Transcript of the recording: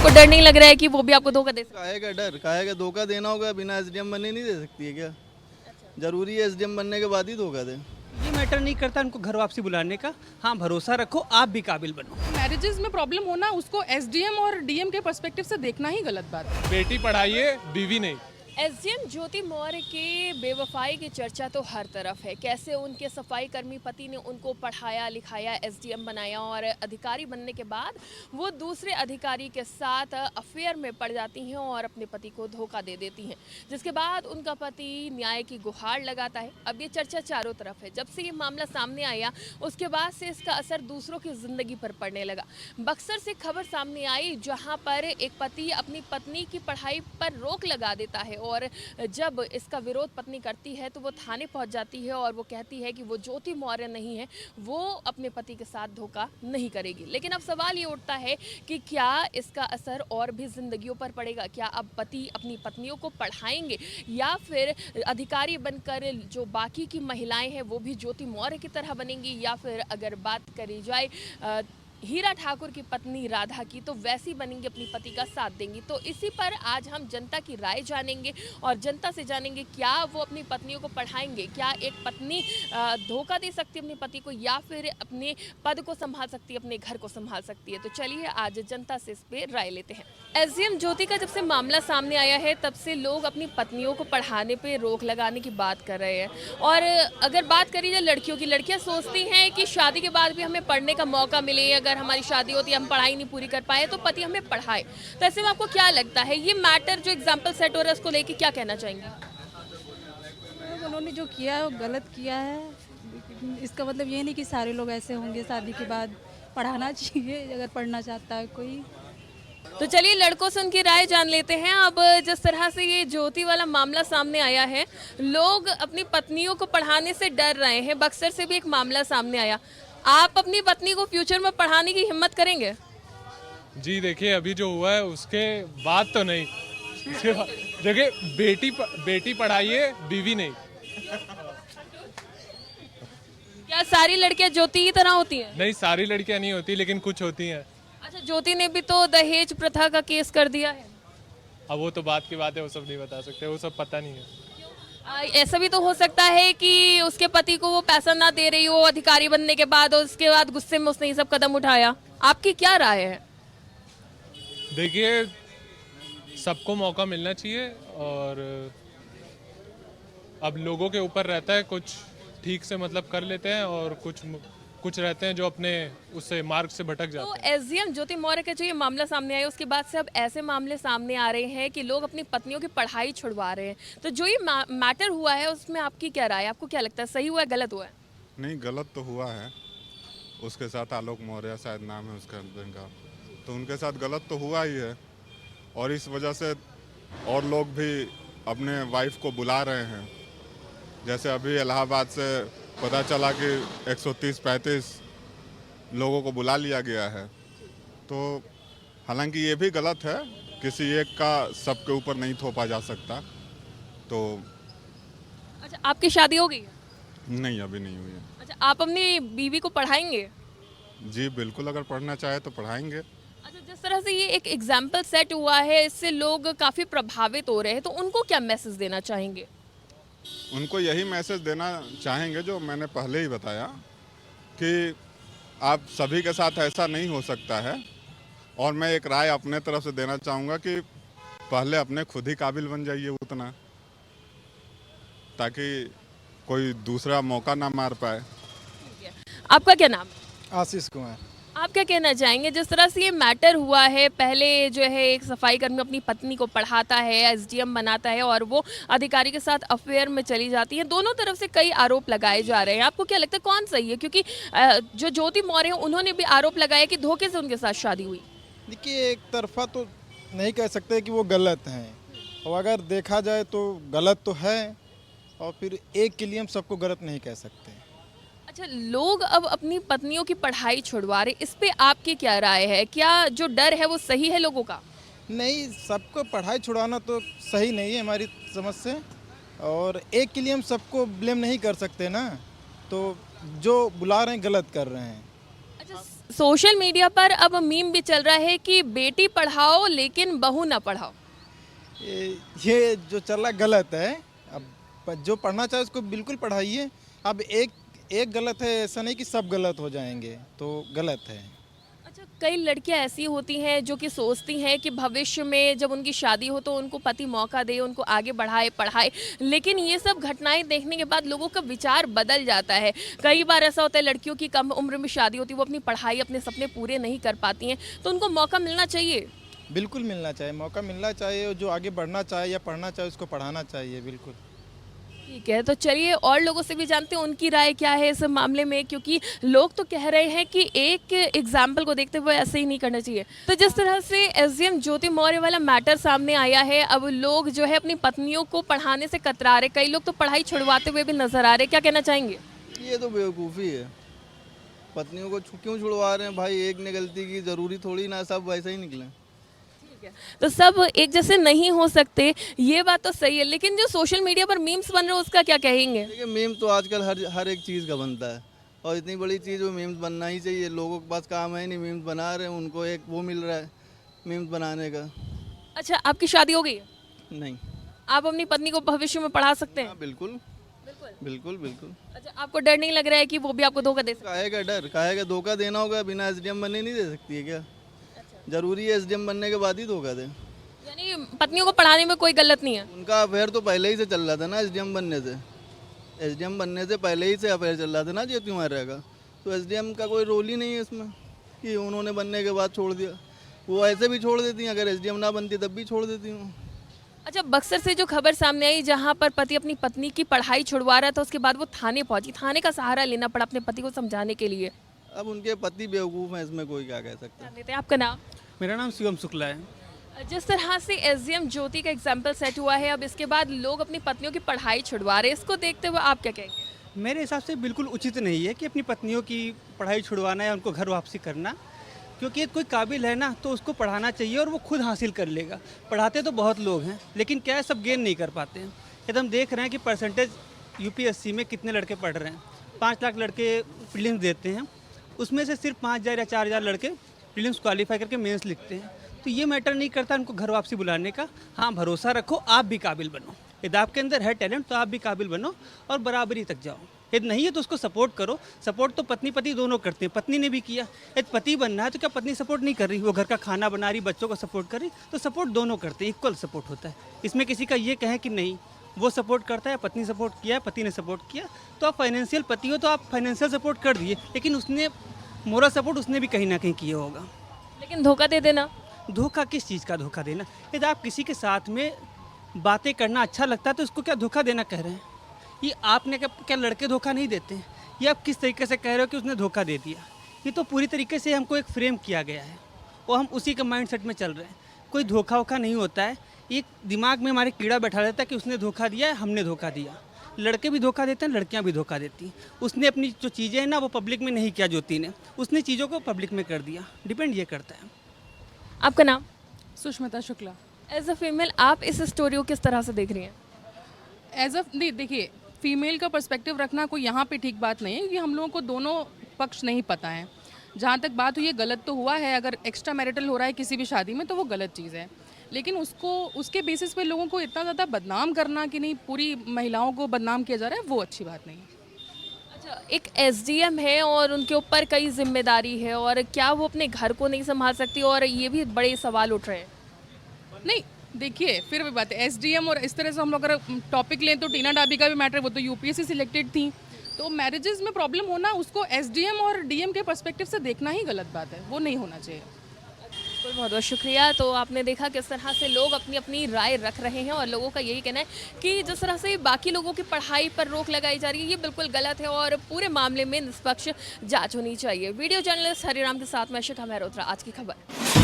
आपको डर नहीं लग रहा है कि वो भी आपको धोखा दे सकते काहे का डर, काहे का धोखा देना होगा? बिना एसडीएम बने नहीं दे सकती है क्या? जरूरी है एसडीएम बनने के बाद ही धोखा दे? ये मैटर नहीं करता उनको घर वापसी बुलाने का। हाँ, भरोसा रखो, आप भी काबिल बनो। मैरिजेस में प्रॉब्लम होना उसको एसडीएम और डीएम के पर्सपेक्टिव से देखना ही गलत बात है। बेटी पढ़ाइए, बीवी नहीं। एसडीएम ज्योति मौर्य के बेवफाई की चर्चा तो हर तरफ है। कैसे उनके सफाई कर्मी पति ने उनको पढ़ाया लिखाया, एसडीएम बनाया और अधिकारी बनने के बाद वो दूसरे अधिकारी के साथ अफेयर में पड़ जाती हैं और अपने पति को धोखा दे देती हैं, जिसके बाद उनका पति न्याय की गुहार लगाता है। अब ये चर्चा चारों तरफ है। जब से ये मामला सामने आया उसके बाद से इसका असर दूसरों की जिंदगी पर पड़ने लगा। बक्सर से खबर सामने आई जहाँ पर एक पति अपनी पत्नी की पढ़ाई पर रोक लगा देता है और जब इसका विरोध पत्नी करती है तो वो थाने पहुंच जाती है और वो कहती है कि वो ज्योति मौर्य नहीं है, वो अपने पति के साथ धोखा नहीं करेगी। लेकिन अब सवाल ये उठता है कि क्या इसका असर और भी जिंदगियों पर पड़ेगा? क्या अब पति अपनी पत्नियों को पढ़ाएंगे या फिर अधिकारी बनकर जो बाकी की महिलाएं हैं वो भी ज्योति मौर्य की तरह बनेंगी? या फिर अगर बात करी जाए हीरा ठाकुर की पत्नी राधा की, तो वैसी बनेंगी, अपनी पति का साथ देंगी। तो इसी पर आज हम जनता की राय जानेंगे और जनता से जानेंगे क्या वो अपनी पत्नियों को पढ़ाएंगे, क्या एक पत्नी धोखा दे सकती है अपने पति को या फिर अपने पद को संभाल सकती है, अपने घर को संभाल सकती है। तो चलिए आज जनता से इस पर राय लेते हैं। एसडीएम ज्योति का जब से मामला सामने आया है तब से लोग अपनी पत्नियों को पढ़ाने पर रोक लगाने की बात कर रहे हैं। और अगर बात करी जाए लड़कियों की, लड़कियाँ सोचती हैं कि शादी के बाद भी हमें पढ़ने का मौका मिले, अगर हमारी शादी होती है हम पढ़ाई नहीं पूरी कर पाए तो पति हमें पढ़ाए। तो ऐसे में आपको क्या लगता है ये मैटर जो एग्जांपल सेट हो रहा है उसको लेके क्या कहना चाहेंगे? उन्होंने जो किया है वो गलत किया है। इसका मतलब ये नहीं कि सारे लोग ऐसे होंगे। शादी के बाद पढ़ाना चाहिए अगर पढ़ना चाहता है कोई। तो चलिए लड़कों से उनकी राय जान लेते हैं। अब जिस तरह से ये ज्योति वाला मामला सामने आया है, लोग अपनी पत्नियों को पढ़ाने से डर रहे हैं। बक्सर से भी एक मामला सामने आया। आप अपनी पत्नी को फ्यूचर में पढ़ाने की हिम्मत करेंगे? जी देखिए, अभी जो हुआ है उसके बाद तो नहीं। देखिए, बेटी पढ़ाइए, बीवी नहीं। क्या सारी लड़कियां ज्योति की तरह होती हैं? नहीं, सारी लड़कियां नहीं होती, लेकिन कुछ होती हैं। अच्छा, ज्योति ने भी तो दहेज प्रथा का केस कर दिया है। अब वो तो बात की बात है, वो सब नहीं बता सकते, वो सब पता नहीं है। ऐसा भी तो हो सकता है कि उसके पति को वो पैसा ना दे रही हो अधिकारी बनने के बाद और उसके बाद गुस्से में उसने ये सब कदम उठाया। आपकी क्या राय है? देखिए, सबको मौका मिलना चाहिए और अब लोगों के ऊपर रहता है। कुछ ठीक से मतलब कर लेते हैं और कुछ रहते हैं जो अपने उससे मार्ग से भटक जाते हैं। तो एसडीएम ज्योति मौर्य का जो ये मामला सामने आया उसके बाद से अब ऐसे मामले सामने आ रहे हैं कि लोग अपनी पत्नियों की पढ़ाई छुड़वा रहे हैं। तो जो ये मैटर हुआ है उसमें आपकी क्या राय है? आपको क्या लगता है, सही हुआ है, गलत हुआ है? नहीं, गलत तो हुआ है। उसके साथ आलोक मौर्य शायद नाम है उसका हस्बैंड का, तो उनके साथ गलत तो हुआ ही है। और इस वजह से और लोग भी अपने वाइफ को बुला रहे हैं। जैसे अभी इलाहाबाद से पता चला कि 130-135 लोगों को बुला लिया गया है। तो हालांकि ये भी गलत है, किसी एक का सबके ऊपर नहीं थोपा जा सकता। तो अच्छा, आपकी शादी हो गई है? नहीं, अभी नहीं हुई है। अच्छा, आप अपनी बीवी को पढ़ाएंगे? जी बिल्कुल, अगर पढ़ना चाहे तो पढ़ाएंगे। अच्छा, जिस तरह से ये एक एग्जाम्पल सेट हुआ है इससे लोग काफ़ी प्रभावित हो रहे हैं, तो उनको क्या मैसेज देना चाहेंगे? उनको यही मैसेज देना चाहेंगे जो मैंने पहले ही बताया कि आप सभी के साथ ऐसा नहीं हो सकता है। और मैं एक राय अपने तरफ से देना चाहूँगा कि पहले अपने खुद ही काबिल बन जाइए उतना, ताकि कोई दूसरा मौका ना मार पाए। आपका क्या नाम है? आशीष कुमार। आप क्या कहना चाहेंगे जिस तरह से ये मैटर हुआ है? पहले जो है एक सफाई कर्मी अपनी पत्नी को पढ़ाता है, एसडीएम बनाता है और वो अधिकारी के साथ अफेयर में चली जाती है। दोनों तरफ से कई आरोप लगाए जा रहे हैं। आपको क्या लगता है कौन सही है? क्योंकि जो ज्योति मौर्य हैं उन्होंने भी आरोप लगाया कि धोखे से उनके साथ शादी हुई। देखिए, एक तरफा तो नहीं कह सकते कि वो गलत हैं, और अगर देखा जाए तो गलत तो है, और फिर एक के लिए हम सबको गलत नहीं कह सकते। अच्छा, लोग अब अपनी पत्नियों की पढ़ाई छुड़वा रहे, इस पे आपकी क्या राय है? क्या जो डर है वो सही है लोगों का? नहीं, सबको पढ़ाई छुड़ाना तो सही नहीं है हमारी समझ से, और एक के लिए हम सबको ब्लेम नहीं कर सकते ना। तो जो बुला रहे हैं गलत कर रहे हैं। सोशल मीडिया पर अब मीम भी चल रहा है कि बेटी पढ़ाओ लेकिन बहू ना पढ़ाओ। ये जो चल रहा गलत है। अब जो पढ़ना चाहे उसको बिल्कुल पढ़ाइए। अब एक गलत है, ऐसा नहीं कि सब गलत हो जाएंगे, तो गलत है। अच्छा, कई लड़कियां ऐसी होती हैं जो कि सोचती हैं कि भविष्य में जब उनकी शादी हो तो उनको पति मौका दे, उनको आगे बढ़ाए पढ़ाए, लेकिन ये सब घटनाएं देखने के बाद लोगों का विचार बदल जाता है। कई बार ऐसा होता है लड़कियों की कम उम्र में शादी होती है, वो अपनी पढ़ाई अपने सपने पूरे नहीं कर पाती हैं, तो उनको मौका मिलना चाहिए। बिल्कुल मिलना चाहिए, मौका मिलना चाहिए। जो आगे बढ़ना चाहे या पढ़ना चाहे उसको पढ़ाना चाहिए, बिल्कुल। ठीक है, तो चलिए और लोगों से भी जानते हैं उनकी राय क्या है इस मामले में, क्योंकि लोग तो कह रहे हैं कि एक एग्जाम्पल को देखते हुए ऐसे ही नहीं करना चाहिए। तो जिस तरह से एसडीएम ज्योति मौर्य वाला मैटर सामने आया है, अब लोग जो है अपनी पत्नियों को पढ़ाने से कतरा रहे, कई लोग तो पढ़ाई छुड़वाते हुए भी नजर आ रहे, क्या कहना चाहेंगे? ये तो बेवकूफ़ी है। पत्नियों को क्यों छुड़वा रहे हैं भाई? एक ने गलती की, ज़रूरी थोड़ी ना सब वैसे ही निकले। तो सब एक जैसे नहीं हो सकते, ये बात तो सही है, लेकिन जो सोशल मीडिया पर मीम्स बन रहे हैं उसका क्या कहेंगे? देखिए मीम तो आजकल हर एक चीज़ का बनता है, और इतनी बड़ी चीज़ में मीम्स बनना ही चाहिए। लोगों के पास काम है नहीं, मीम्स बना रहे हैं, उनको एक वो मिल रहा है मीम्स बनाने का। अच्छा, आपकी शादी हो गई है? नहीं। आप अपनी पत्नी को भविष्य में पढ़ा सकते हैं? हाँ बिल्कुल बिल्कुल बिल्कुल। अच्छा, आपको डर नहीं लग रहा है कि वो भी आपको धोखा दे सकते काहे का डर, काहे का धोखा देना होगा? बिना एसडीएम बने नहीं दे सकती है क्या? जरूरी है एसडीएम बनने के बाद ही धोखा दे? हैं? यानी पत्नियों को पढ़ाने में कोई गलत नहीं है? उनका अफेयर तो पहले ही से चल रहा था ना, एसडीएम बनने से। एसडीएम बनने से पहले ही से अफेयर चल रहा था ना ज्योति मौर्य का। तो एसडीएम का कोई रोल ही नहीं है इसमें कि उन्होंने बनने के बाद छोड़ दिया। वो ऐसे भी छोड़ देती हैं, अगर एसडीएम ना बनती तब भी छोड़ देती हूँ। अच्छा, बक्सर से जो खबर सामने आई जहां पर पति अपनी पत्नी की पढ़ाई छुड़वा रहा था, उसके बाद वो थाने पहुंची, थाने का सहारा लेना पड़ा अपने पति को समझाने के लिए। अब उनके पति बेवकूफ़ हैं, इसमें कोई क्या कह सकता है। जान लेते हैं, आपका नाम? मेरा नाम शिवम शुक्ला है। जिस तरह से एसडीएम ज्योति का एग्जाम्पल सेट हुआ है, अब इसके बाद लोग अपनी पत्नियों की पढ़ाई छुड़वा रहे हैं, इसको देखते हुए आप क्या कहेंगे? मेरे हिसाब से बिल्कुल उचित नहीं है कि अपनी पत्नियों की पढ़ाई छुड़वाना या उनको घर वापसी करना, क्योंकि कोई काबिल है ना तो उसको पढ़ाना चाहिए और वो खुद हासिल कर लेगा। पढ़ाते तो बहुत लोग हैं, लेकिन क्या है, सब गेन नहीं कर पाते हैं। यदि हम देख रहे हैं कि परसेंटेज यूपीएससी में कितने लड़के पढ़ रहे हैं, 5 लाख लड़के प्रीलिम्स देते हैं, उसमें से सिर्फ 5000 या 4000 लड़के प्रीलिम्स क्वालिफाई करके मेंस लिखते हैं। तो ये मैटर नहीं करता उनको घर वापसी बुलाने का। हाँ, भरोसा रखो, आप भी काबिल बनो। यदि आपके अंदर है टैलेंट तो आप भी काबिल बनो और बराबरी तक जाओ। यदि नहीं है तो उसको सपोर्ट करो। सपोर्ट तो पत्नी पति दोनों करते हैं, पत्नी ने भी किया। यदि पति बनना है तो क्या पत्नी सपोर्ट नहीं कर रही? वो घर का खाना बना रही, बच्चों को सपोर्ट कर रही, तो सपोर्ट दोनों करते हैं, इक्वल सपोर्ट होता है। इसमें किसी का ये कहें कि नहीं वो सपोर्ट करता है, पत्नी सपोर्ट किया है, पति ने सपोर्ट किया, तो आप फाइनेंशियल पति हो तो आप फाइनेंशियल सपोर्ट कर दिए, लेकिन उसने मोरल सपोर्ट उसने भी कहीं ना कहीं किया होगा। लेकिन धोखा दे देना? धोखा किस चीज़ का धोखा देना? यदि आप किसी के साथ में बातें करना अच्छा लगता है तो उसको क्या धोखा देना कह रहे हैं? ये आपने क्या लड़के धोखा नहीं देते हैं? ये आप किस तरीके से कह रहे हो कि उसने धोखा दे दिया? ये तो पूरी तरीके से हमको एक फ्रेम किया गया है और हम उसी के माइंडसेट में चल रहे हैं। कोई धोखा वोखा नहीं होता है, एक दिमाग में हमारे कीड़ा बैठा रहता है कि उसने धोखा दिया है, हमने धोखा दिया। लड़के भी धोखा देते हैं, लड़कियां भी धोखा देती हैं। उसने अपनी जो चीज़ें हैं ना वो पब्लिक में नहीं किया, ज्योति ने उसने चीज़ों को पब्लिक में कर दिया। डिपेंड ये करता है। आपका नाम? Sushmita Shukla. As a female आप इस स्टोरी को किस तरह से देख रही हैं? एज अ नहीं, देखिए, फीमेल का पर्सपेक्टिव रखना कोई यहाँ पे ठीक बात नहीं है, क्योंकि हम लोगों को दोनों पक्ष नहीं पता है। जहाँ तक बात हुई है, गलत तो हुआ है। अगर एक्स्ट्रा मैरिटल हो रहा है किसी भी शादी में तो वो गलत चीज़ है, लेकिन उसको उसके बेसिस पे लोगों को इतना ज़्यादा बदनाम करना कि नहीं, पूरी महिलाओं को बदनाम किया जा रहा है, वो अच्छी बात नहीं है। अच्छा, एक एसडीएम है और उनके ऊपर कई जिम्मेदारी है, और क्या वो अपने घर को नहीं संभाल सकती? और ये भी बड़े सवाल उठ रहे हैं। नहीं, देखिए, फिर भी बात है एसडीएम, और इस तरह से हम लोग अगर टॉपिक लें तो टीना डाबी का भी मैटर, वो तो यूपीएससी सिलेक्टेड थी। तो मैरिजेस में प्रॉब्लम होना, उसको एसडीएम और डीएम के पर्सपेक्टिव से देखना ही गलत बात है, वो नहीं होना चाहिए। बिल्कुल, बहुत बहुत शुक्रिया। तो आपने देखा किस तरह से लोग अपनी अपनी राय रख रहे हैं, और लोगों का यही कहना है कि जिस तरह से बाकी लोगों की पढ़ाई पर रोक लगाई जा रही है, ये बिल्कुल गलत है और पूरे मामले में निष्पक्ष जांच होनी चाहिए। वीडियो जर्नलिस्ट हरिराम के साथ मैं शिखा मेहरोत्रा, आज की खबर।